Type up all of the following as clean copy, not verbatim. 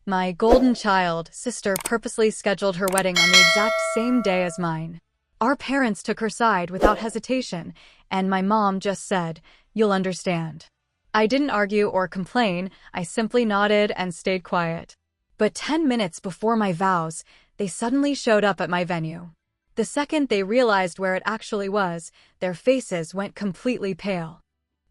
My golden child sister purposely scheduled her wedding on the exact same day as mine. Our parents took her side without hesitation, and my mom just said, "You'll understand." I didn't argue or complain, I simply nodded and stayed quiet. But 10 minutes before my vows, they suddenly showed up at my venue. The second they realized where it actually was, their faces went completely pale.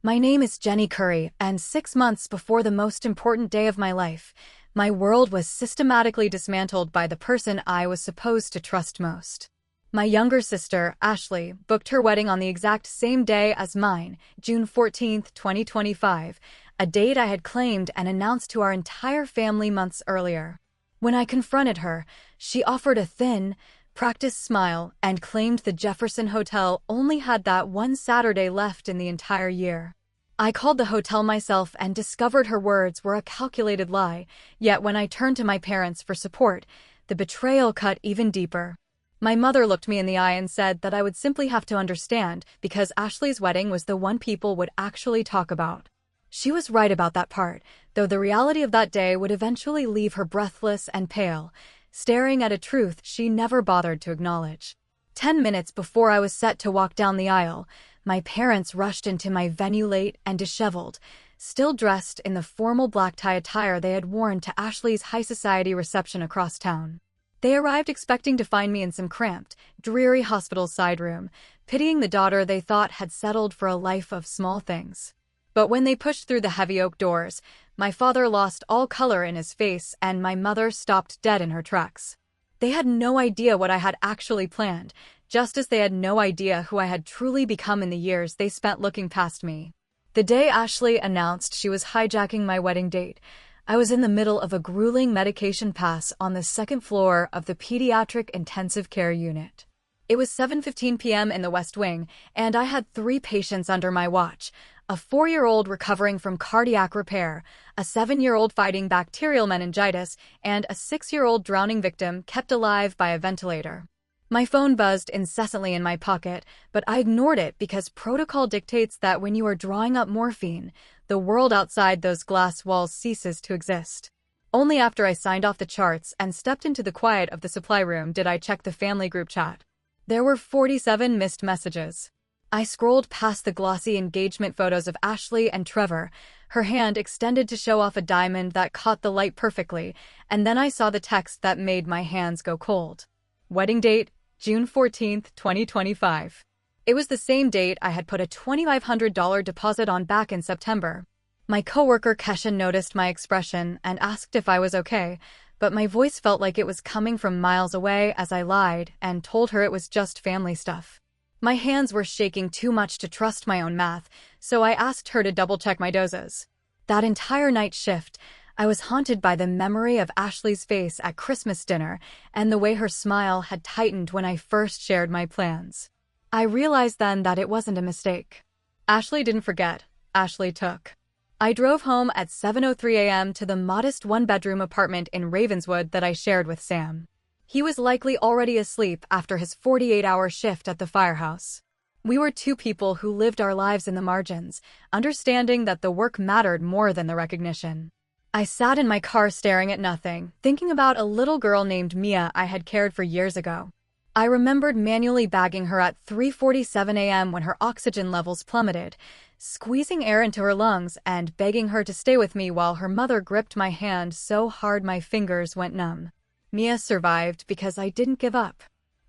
My name is Jenny Curry, and 6 months before the most important day of my life, my world was systematically dismantled by the person I was supposed to trust most. My younger sister, Ashley, booked her wedding on the exact same day as mine, June 14th, 2025, a date I had claimed and announced to our entire family months earlier. When I confronted her, she offered a thin, practiced smile and claimed the Jefferson Hotel only had that one Saturday left in the entire year. I called the hotel myself and discovered her words were a calculated lie, yet when I turned to my parents for support, the betrayal cut even deeper. My mother looked me in the eye and said that I would simply have to understand because Ashley's wedding was the one people would actually talk about. She was right about that part, though the reality of that day would eventually leave her breathless and pale, staring at a truth she never bothered to acknowledge. 10 minutes before I was set to walk down the aisle, my parents rushed into my venue late and disheveled, still dressed in the formal black tie attire they had worn to Ashley's high society reception across town. They arrived expecting to find me in some cramped, dreary hospital side room, pitying the daughter they thought had settled for a life of small things. But when they pushed through the heavy oak doors, my father lost all color in his face and my mother stopped dead in her tracks. They had no idea what I had actually planned, just as they had no idea who I had truly become in the years they spent looking past me. The day Ashley announced she was hijacking my wedding date, I was in the middle of a grueling medication pass on the second floor of the pediatric intensive care unit. It was 7:15 p.m. in the West Wing, and I had 3 patients under my watch: a 4-year-old recovering from cardiac repair, a 7-year-old fighting bacterial meningitis, and a 6-year-old drowning victim kept alive by a ventilator. My phone buzzed incessantly in my pocket, but I ignored it because protocol dictates that when you are drawing up morphine, the world outside those glass walls ceases to exist. Only after I signed off the charts and stepped into the quiet of the supply room did I check the family group chat. There were 47 missed messages. I scrolled past the glossy engagement photos of Ashley and Trevor, her hand extended to show off a diamond that caught the light perfectly, and then I saw the text that made my hands go cold. Wedding date, June 14th, 2025. It was the same date I had put a $2,500 deposit on back in September. My coworker Kesha noticed my expression and asked if I was okay, but my voice felt like it was coming from miles away as I lied and told her it was just family stuff. My hands were shaking too much to trust my own math, so I asked her to double-check my doses. That entire night shift, I was haunted by the memory of Ashley's face at Christmas dinner and the way her smile had tightened when I first shared my plans. I realized then that it wasn't a mistake. Ashley didn't forget, Ashley took. I drove home at 7:03 a.m. to the modest one-bedroom apartment in Ravenswood that I shared with Sam. He was likely already asleep after his 48-hour shift at the firehouse. We were 2 people who lived our lives in the margins, understanding that the work mattered more than the recognition. I sat in my car staring at nothing, thinking about a little girl named Mia I had cared for years ago. I remembered manually bagging her at 3:47 a.m. when her oxygen levels plummeted, squeezing air into her lungs and begging her to stay with me while her mother gripped my hand so hard my fingers went numb. Mia survived because I didn't give up.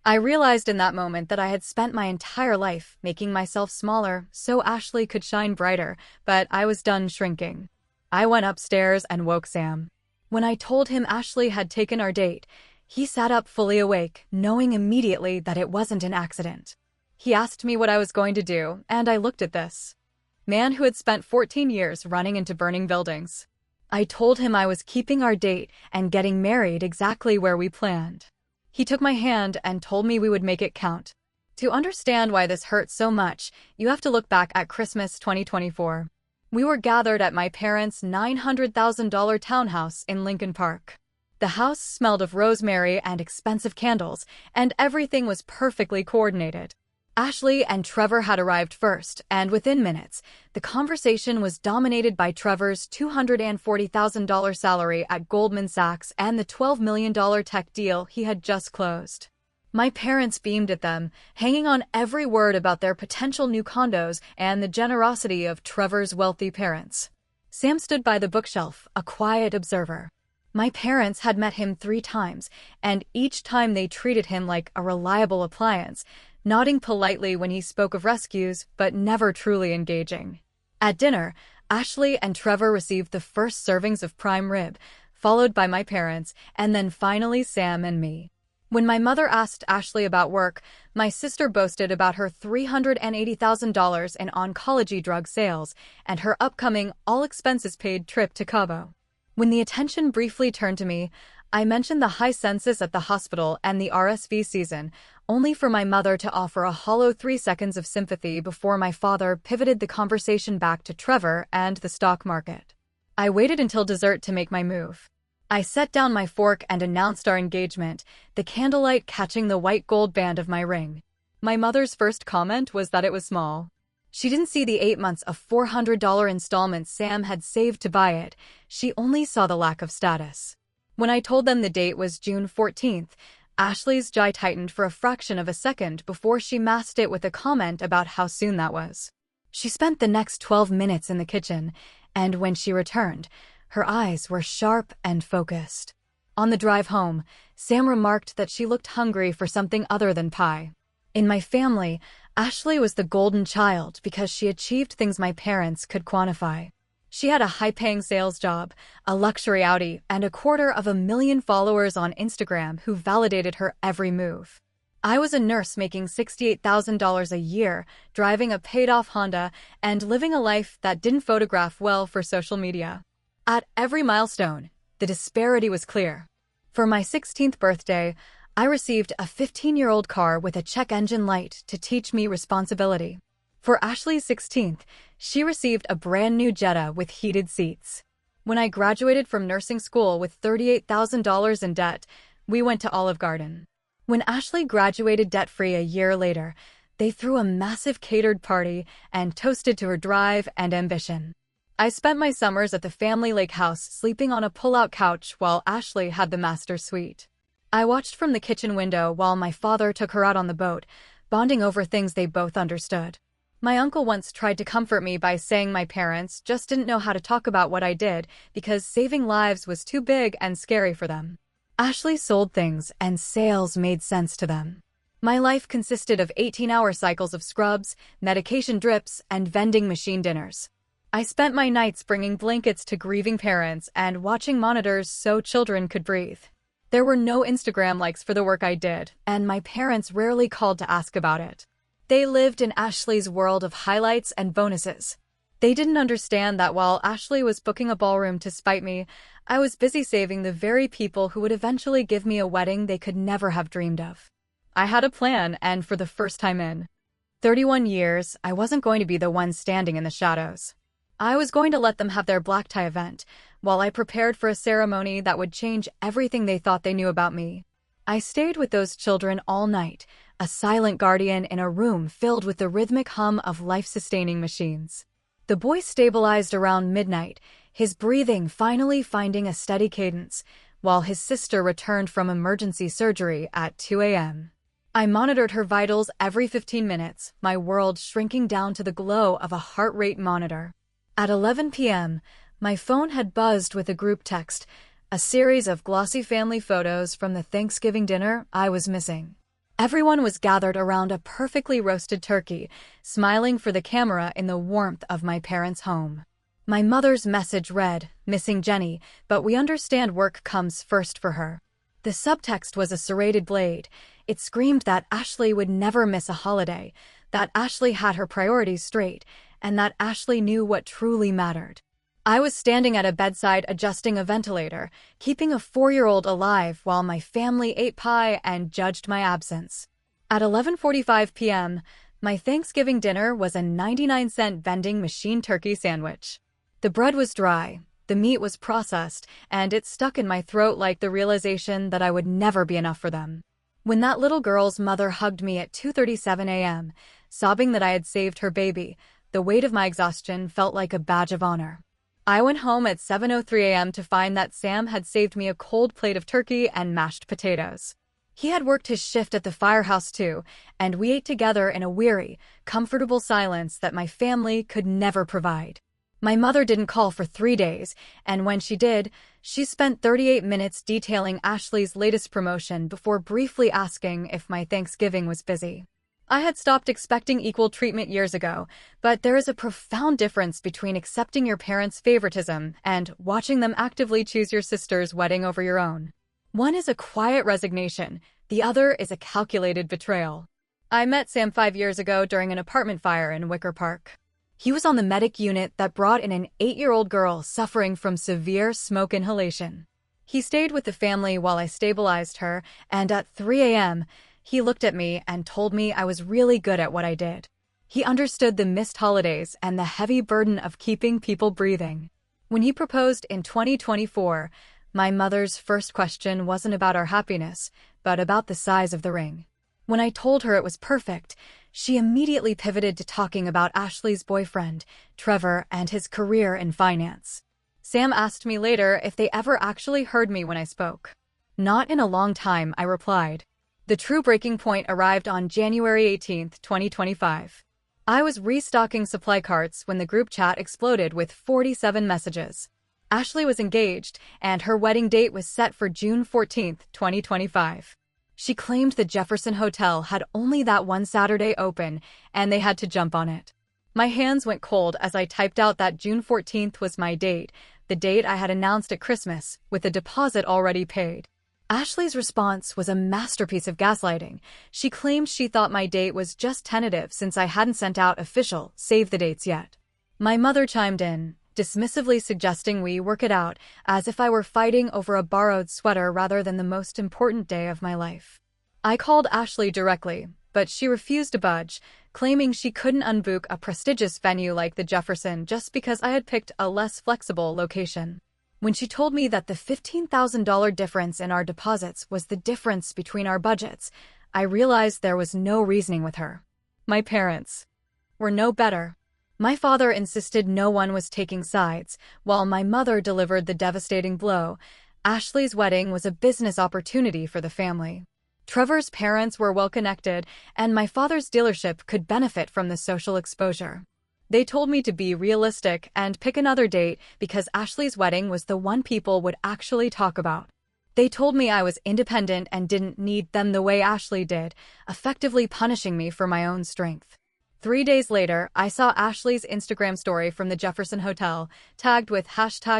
I realized in that moment that I had spent my entire life making myself smaller so Ashley could shine brighter, but I was done shrinking. I went upstairs and woke Sam. When I told him Ashley had taken our date, he sat up fully awake, knowing immediately that it wasn't an accident. He asked me what I was going to do, and I looked at this man who had spent 14 years running into burning buildings. I told him I was keeping our date and getting married exactly where we planned. He took my hand and told me we would make it count. To understand why this hurt so much, you have to look back at Christmas 2024. We were gathered at my parents' $900,000 townhouse in Lincoln Park. The house smelled of rosemary and expensive candles, and everything was perfectly coordinated. Ashley and Trevor had arrived first, and within minutes, the conversation was dominated by Trevor's $240,000 salary at Goldman Sachs and the $12 million tech deal he had just closed. My parents beamed at them, hanging on every word about their potential new condos and the generosity of Trevor's wealthy parents. Sam stood by the bookshelf, a quiet observer. My parents had met him 3 times, and each time they treated him like a reliable appliance, nodding politely when he spoke of rescues, but never truly engaging. At dinner, Ashley and Trevor received the first servings of prime rib, followed by my parents, and then finally Sam and me. When my mother asked Ashley about work, my sister boasted about her $380,000 in oncology drug sales and her upcoming all-expenses-paid trip to Cabo. When the attention briefly turned to me, I mentioned the high census at the hospital and the RSV season, only for my mother to offer a hollow 3 seconds of sympathy before my father pivoted the conversation back to Trevor and the stock market. I waited until dessert to make my move. I set down my fork and announced our engagement, the candlelight catching the white gold band of my ring. My mother's first comment was that it was small. She didn't see the 8 months of $400 installments Sam had saved to buy it. She only saw the lack of status. When I told them the date was June 14th, Ashley's jaw tightened for a fraction of a second before she masked it with a comment about how soon that was. She spent the next 12 minutes in the kitchen, and when she returned, her eyes were sharp and focused. On the drive home, Sam remarked that she looked hungry for something other than pie. In my family, Ashley was the golden child because she achieved things my parents could quantify. She had a high-paying sales job, a luxury Audi, and 250,000 followers on Instagram who validated her every move. I was a nurse making $68,000 a year, driving a paid-off Honda, and living a life that didn't photograph well for social media. At every milestone, the disparity was clear. For my 16th birthday, I received a 15-year-old car with a check engine light to teach me responsibility. For Ashley's 16th, she received a brand new Jetta with heated seats. When I graduated from nursing school with $38,000 in debt, we went to Olive Garden. When Ashley graduated debt-free a year later, they threw a massive catered party and toasted to her drive and ambition. I spent my summers at the family lake house sleeping on a pull-out couch while Ashley had the master suite. I watched from the kitchen window while my father took her out on the boat, bonding over things they both understood. My uncle once tried to comfort me by saying my parents just didn't know how to talk about what I did because saving lives was too big and scary for them. Ashley sold things, and sales made sense to them. My life consisted of 18-hour cycles of scrubs, medication drips, and vending machine dinners. I spent my nights bringing blankets to grieving parents and watching monitors so children could breathe. There were no Instagram likes for the work I did, and my parents rarely called to ask about it. They lived in Ashley's world of highlights and bonuses. They didn't understand that while Ashley was booking a ballroom to spite me, I was busy saving the very people who would eventually give me a wedding they could never have dreamed of. I had a plan, and for the first time in 31 years, I wasn't going to be the one standing in the shadows. I was going to let them have their black tie event, while I prepared for a ceremony that would change everything they thought they knew about me. I stayed with those children all night, a silent guardian in a room filled with the rhythmic hum of life-sustaining machines. The boy stabilized around midnight, his breathing finally finding a steady cadence, while his sister returned from emergency surgery at 2 a.m. I monitored her vitals every 15 minutes, my world shrinking down to the glow of a heart rate monitor. At 11 p.m., my phone had buzzed with a group text, a series of glossy family photos from the Thanksgiving dinner I was missing. Everyone was gathered around a perfectly roasted turkey, smiling for the camera in the warmth of my parents' home. My mother's message read, "Missing Jenny, but we understand work comes first for her." The subtext was a serrated blade. It screamed that Ashley would never miss a holiday, that Ashley had her priorities straight, and that Ashley knew what truly mattered. I was standing at a bedside adjusting a ventilator, keeping a 4-year-old alive while my family ate pie and judged my absence. At 11:45 p.m., my Thanksgiving dinner was a 99-cent vending machine turkey sandwich. The bread was dry, the meat was processed, and it stuck in my throat like the realization that I would never be enough for them. When that little girl's mother hugged me at 2:37 a.m., sobbing that I had saved her baby, the weight of my exhaustion felt like a badge of honor. I went home at 7:03 a.m. to find that Sam had saved me a cold plate of turkey and mashed potatoes. He had worked his shift at the firehouse too, and we ate together in a weary, comfortable silence that my family could never provide. My mother didn't call for 3 days, and when she did, she spent 38 minutes detailing Ashley's latest promotion before briefly asking if my Thanksgiving was busy. I had stopped expecting equal treatment years ago, but there is a profound difference between accepting your parents' favoritism and watching them actively choose your sister's wedding over your own. One is a quiet resignation, the other is a calculated betrayal. I met Sam 5 years ago during an apartment fire in Wicker Park. He was on the medic unit that brought in an 8-year-old girl suffering from severe smoke inhalation. He stayed with the family while I stabilized her, and at 3 a.m., he looked at me and told me I was really good at what I did. He understood the missed holidays and the heavy burden of keeping people breathing. When he proposed in 2024, my mother's first question wasn't about our happiness, but about the size of the ring. When I told her it was perfect, she immediately pivoted to talking about Ashley's boyfriend, Trevor, and his career in finance. Sam asked me later if they ever actually heard me when I spoke. Not in a long time, I replied. The true breaking point arrived on January 18, 2025. I was restocking supply carts when the group chat exploded with 47 messages. Ashley was engaged, and her wedding date was set for June 14, 2025. She claimed the Jefferson Hotel had only that one Saturday open, and they had to jump on it. My hands went cold as I typed out that June 14th was my date, the date I had announced at Christmas, with a deposit already paid. Ashley's response was a masterpiece of gaslighting. She claimed she thought my date was just tentative since I hadn't sent out official save-the-dates yet. My mother chimed in, dismissively suggesting we work it out, as if I were fighting over a borrowed sweater rather than the most important day of my life. I called Ashley directly, but she refused to budge, claiming she couldn't unbook a prestigious venue like the Jefferson just because I had picked a less flexible location. When she told me that the $15,000 difference in our deposits was the difference between our budgets, I realized there was no reasoning with her. My parents were no better. My father insisted no one was taking sides, while my mother delivered the devastating blow. Ashley's wedding was a business opportunity for the family. Trevor's parents were well-connected, and my father's dealership could benefit from the social exposure. They told me to be realistic and pick another date because Ashley's wedding was the one people would actually talk about. They told me I was independent and didn't need them the way Ashley did, effectively punishing me for my own strength. 3 days later, I saw Ashley's Instagram story from the Jefferson Hotel, tagged with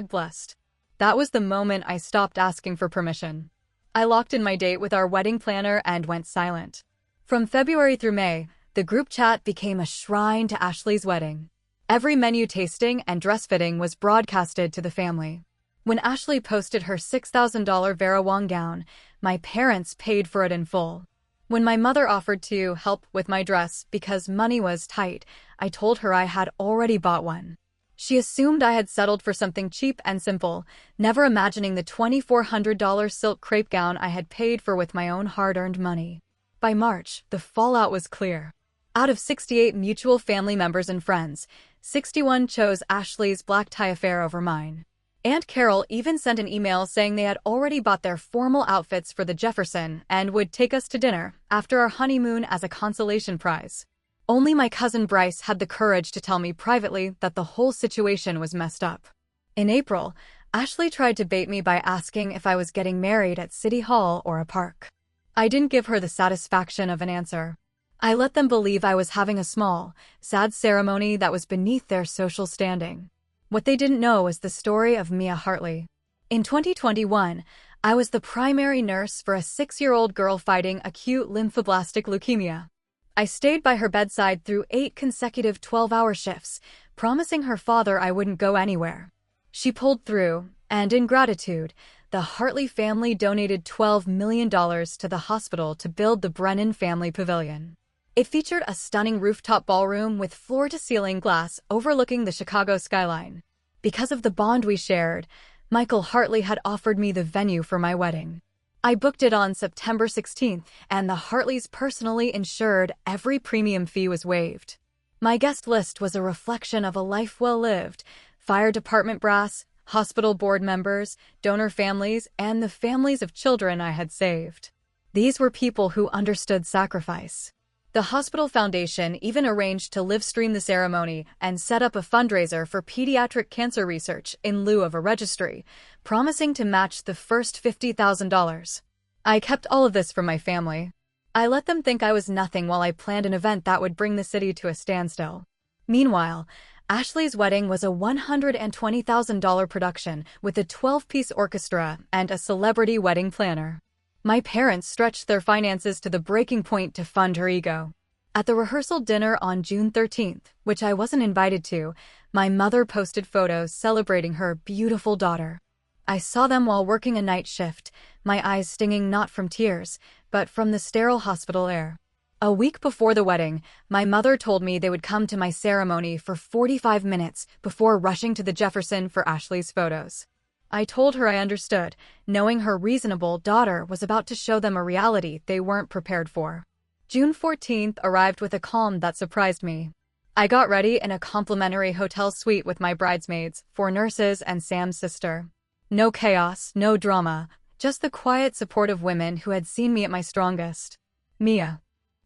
#blessed. That was the moment I stopped asking for permission. I locked in my date with our wedding planner and went silent. From February through May, the group chat became a shrine to Ashley's wedding. Every menu tasting and dress fitting was broadcasted to the family. When Ashley posted her $6,000 Vera Wang gown, my parents paid for it in full. When my mother offered to help with my dress because money was tight, I told her I had already bought one. She assumed I had settled for something cheap and simple, never imagining the $2,400 silk crepe gown I had paid for with my own hard-earned money. By March, the fallout was clear. Out of 68 mutual family members and friends, 61 chose Ashley's black tie affair over mine. Aunt Carol even sent an email saying they had already bought their formal outfits for the Jefferson and would take us to dinner after our honeymoon as a consolation prize. Only my cousin Bryce had the courage to tell me privately that the whole situation was messed up. In April, Ashley tried to bait me by asking if I was getting married at City Hall or a park. I didn't give her the satisfaction of an answer. I let them believe I was having a small, sad ceremony that was beneath their social standing. What they didn't know was the story of Mia Hartley. In 2021, I was the primary nurse for a 6-year-old girl fighting acute lymphoblastic leukemia. I stayed by her bedside through 8 consecutive 12-hour shifts, promising her father I wouldn't go anywhere. She pulled through, and in gratitude, the Hartley family donated $12 million to the hospital to build the Brennan Family Pavilion. It featured a stunning rooftop ballroom with floor-to-ceiling glass overlooking the Chicago skyline. Because of the bond we shared, Michael Hartley had offered me the venue for my wedding. I booked it on September 16th, and the Hartleys personally ensured every premium fee was waived. My guest list was a reflection of a life well lived: fire department brass, hospital board members, donor families, and the families of children I had saved. These were people who understood sacrifice. The hospital foundation even arranged to live stream the ceremony and set up a fundraiser for pediatric cancer research in lieu of a registry, promising to match the first $50,000. I kept all of this from my family. I let them think I was nothing while I planned an event that would bring the city to a standstill. Meanwhile, Ashley's wedding was a $120,000 production with a 12-piece orchestra and a celebrity wedding planner. My parents stretched their finances to the breaking point to fund her ego. At the rehearsal dinner on June 13th, which I wasn't invited to, my mother posted photos celebrating her beautiful daughter. I saw them while working a night shift, my eyes stinging not from tears, but from the sterile hospital air. A week before the wedding, my mother told me they would come to my ceremony for 45 minutes before rushing to the Jefferson for Ashley's photos. I told her I understood, knowing her reasonable daughter was about to show them a reality they weren't prepared for. June 14th arrived with a calm that surprised me. I got ready in a complimentary hotel suite with my bridesmaids, 4 nurses, and Sam's sister. No chaos, no drama, just the quiet support of women who had seen me at my strongest. Mia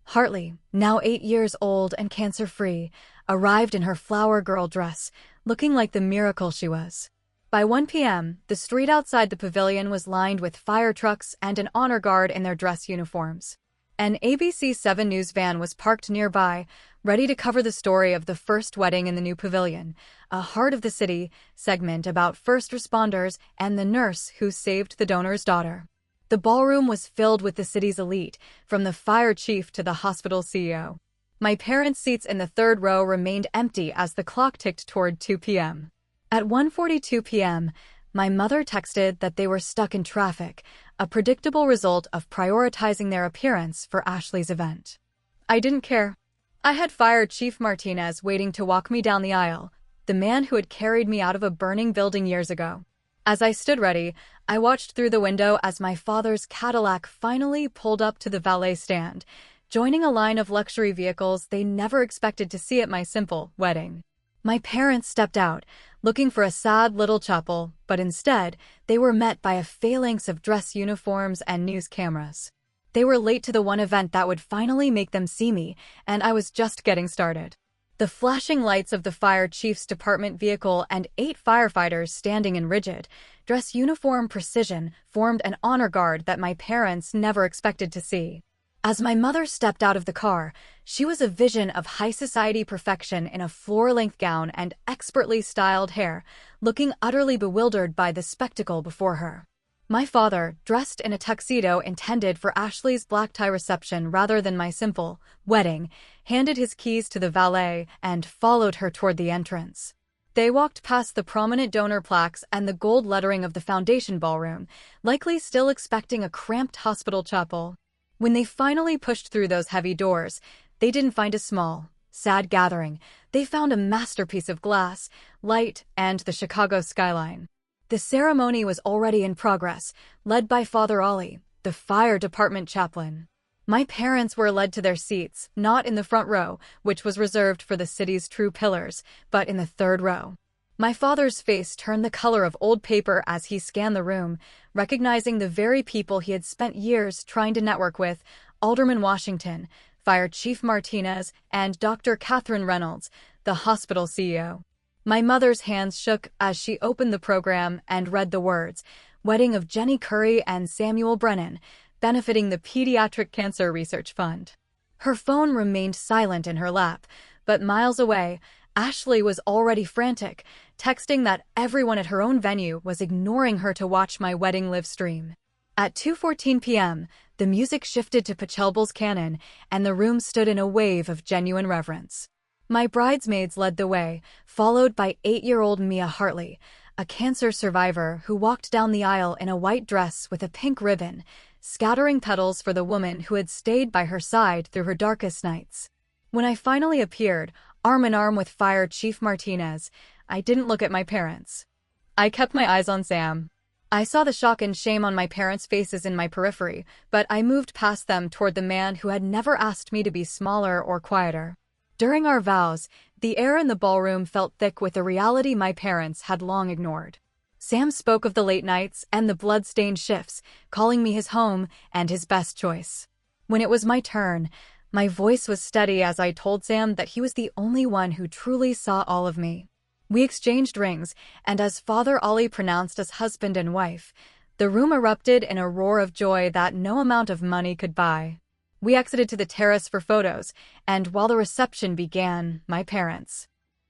Hartley, now 8 years old and cancer-free, arrived in her flower girl dress, looking like the miracle she was. By 1 p.m., the street outside the pavilion was lined with fire trucks and an honor guard in their dress uniforms. An ABC 7 News van was parked nearby, ready to cover the story of the first wedding in the new pavilion, a Heart of the City segment about first responders and the nurse who saved the donor's daughter. The ballroom was filled with the city's elite, from the fire chief to the hospital CEO. My parents' seats in the third row remained empty as the clock ticked toward 2 p.m. At 1:42 p.m., my mother texted that they were stuck in traffic, a predictable result of prioritizing their appearance for Ashley's event. I didn't care. I had Fire Chief Martinez waiting to walk me down the aisle, the man who had carried me out of a burning building years ago. As I stood ready, I watched through the window as my father's Cadillac finally pulled up to the valet stand, joining a line of luxury vehicles they never expected to see at my simple wedding. My parents stepped out, looking for a sad little chapel, but instead, they were met by a phalanx of dress uniforms and news cameras. They were late to the one event that would finally make them see me, and I was just getting started. The flashing lights of the fire chief's department vehicle and 8 firefighters standing in rigid, dress uniform precision formed an honor guard that my parents never expected to see. As my mother stepped out of the car, she was a vision of high society perfection in a floor-length gown and expertly styled hair, looking utterly bewildered by the spectacle before her. My father, dressed in a tuxedo intended for Ashley's black tie reception rather than my simple wedding, handed his keys to the valet and followed her toward the entrance. They walked past the prominent donor plaques and the gold lettering of the foundation ballroom, likely still expecting a cramped hospital chapel. When they finally pushed through those heavy doors, they didn't find a small, sad gathering. They found a masterpiece of glass, light, and the Chicago skyline. The ceremony was already in progress, led by Father Ollie, the fire department chaplain. My parents were led to their seats, not in the front row, which was reserved for the city's true pillars, but in the third row. My father's face turned the color of old paper as he scanned the room, recognizing the very people he had spent years trying to network with: Alderman Washington, Fire Chief Martinez, and Dr. Catherine Reynolds, the hospital CEO. My mother's hands shook as she opened the program and read the words, "Wedding of Jenny Curry and Samuel Brennan, benefiting the Pediatric Cancer Research Fund." Her phone remained silent in her lap, but miles away, Ashley was already frantic, texting that everyone at her own venue was ignoring her to watch my wedding live stream. At 2:14 p.m., the music shifted to Pachelbel's canon, and the room stood in a wave of genuine reverence. My bridesmaids led the way, followed by 8-year-old Mia Hartley, a cancer survivor who walked down the aisle in a white dress with a pink ribbon, scattering petals for the woman who had stayed by her side through her darkest nights. When I finally appeared, arm in arm with Fire Chief Martinez, I didn't look at my parents. I kept my eyes on Sam. I saw the shock and shame on my parents' faces in my periphery, but I moved past them toward the man who had never asked me to be smaller or quieter. During our vows, the air in the ballroom felt thick with a reality my parents had long ignored. Sam spoke of the late nights and the blood-stained shifts, calling me his home and his best choice. When it was my turn, my voice was steady as I told Sam that he was the only one who truly saw all of me. We exchanged rings, and as Father Ollie pronounced us husband and wife, the room erupted in a roar of joy that no amount of money could buy. We exited to the terrace for photos, and while the reception began, my parents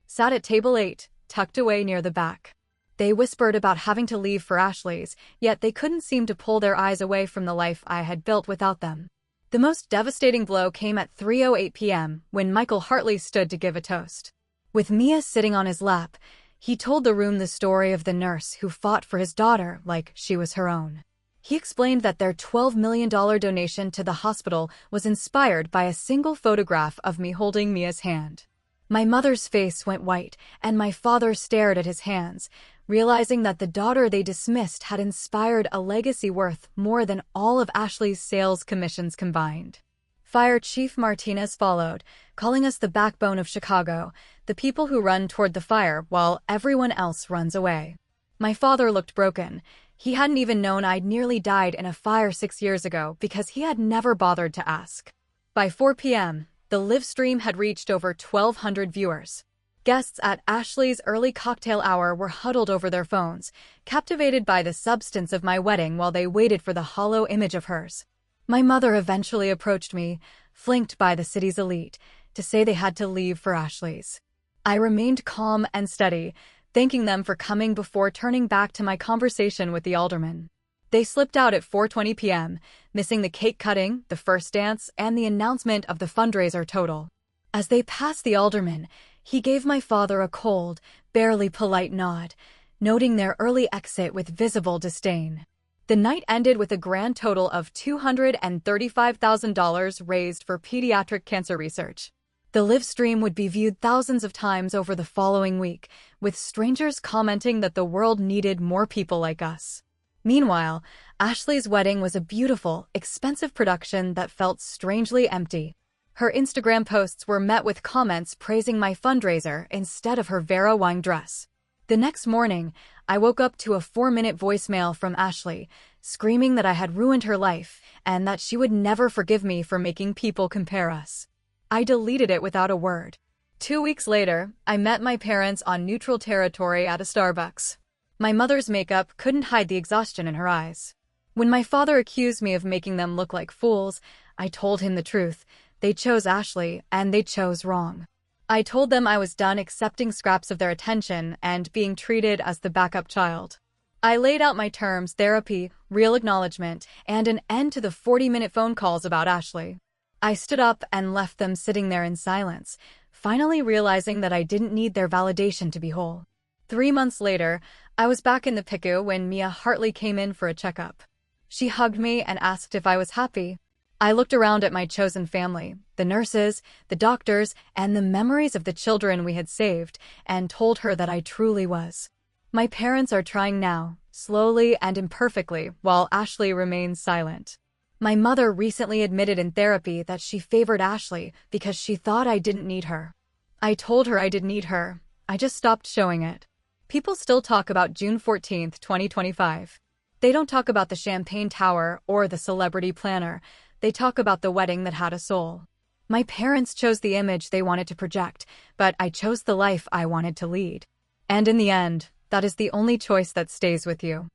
sat at table 8, tucked away near the back. They whispered about having to leave for Ashley's, yet they couldn't seem to pull their eyes away from the life I had built without them. The most devastating blow came at 3:08 p.m. when Michael Hartley stood to give a toast. With Mia sitting on his lap, he told the room the story of the nurse who fought for his daughter like she was her own. He explained that their $12 million donation to the hospital was inspired by a single photograph of me holding Mia's hand. My mother's face went white, and my father stared at his hands, realizing that the daughter they dismissed had inspired a legacy worth more than all of Ashley's sales commissions combined. Fire Chief Martinez followed, calling us the backbone of Chicago, the people who run toward the fire while everyone else runs away. My father looked broken. He hadn't even known I'd nearly died in a fire 6 years ago because he had never bothered to ask. By 4 p.m., the live stream had reached over 1,200 viewers. Guests at Ashley's early cocktail hour were huddled over their phones, captivated by the substance of my wedding while they waited for the hollow image of hers. My mother eventually approached me, flanked by the city's elite, to say they had to leave for Ashley's. I remained calm and steady, thanking them for coming before turning back to my conversation with the alderman. They slipped out at 4:20 p.m., missing the cake cutting, the first dance, and the announcement of the fundraiser total. As they passed the alderman, he gave my father a cold, barely polite nod, noting their early exit with visible disdain. The night ended with a grand total of $235,000 raised for pediatric cancer research. The live stream would be viewed thousands of times over the following week, with strangers commenting that the world needed more people like us. Meanwhile, Ashley's wedding was a beautiful, expensive production that felt strangely empty. Her Instagram posts were met with comments praising my fundraiser instead of her Vera Wang dress. The next morning, I woke up to a 4-minute voicemail from Ashley, screaming that I had ruined her life and that she would never forgive me for making people compare us. I deleted it without a word. 2 weeks later, I met my parents on neutral territory at a Starbucks. My mother's makeup couldn't hide the exhaustion in her eyes. When my father accused me of making them look like fools, I told him the truth. They chose Ashley, and they chose wrong. I told them I was done accepting scraps of their attention and being treated as the backup child. I laid out my terms: therapy, real acknowledgement, and an end to the 40-minute phone calls about Ashley. I stood up and left them sitting there in silence, finally realizing that I didn't need their validation to be whole. 3 months later, I was back in the PICU when Mia Hartley came in for a checkup. She hugged me and asked if I was happy. I looked around at my chosen family, the nurses, the doctors, and the memories of the children we had saved, and told her that I truly was. My parents are trying now, slowly and imperfectly, while Ashley remains silent. My mother recently admitted in therapy that she favored Ashley because she thought I didn't need her. I told her I did need her. I just stopped showing it. People still talk about June 14, 2025. They don't talk about the champagne tower or the celebrity planner. They talk about the wedding that had a soul. My parents chose the image they wanted to project, but I chose the life I wanted to lead. And in the end, that is the only choice that stays with you.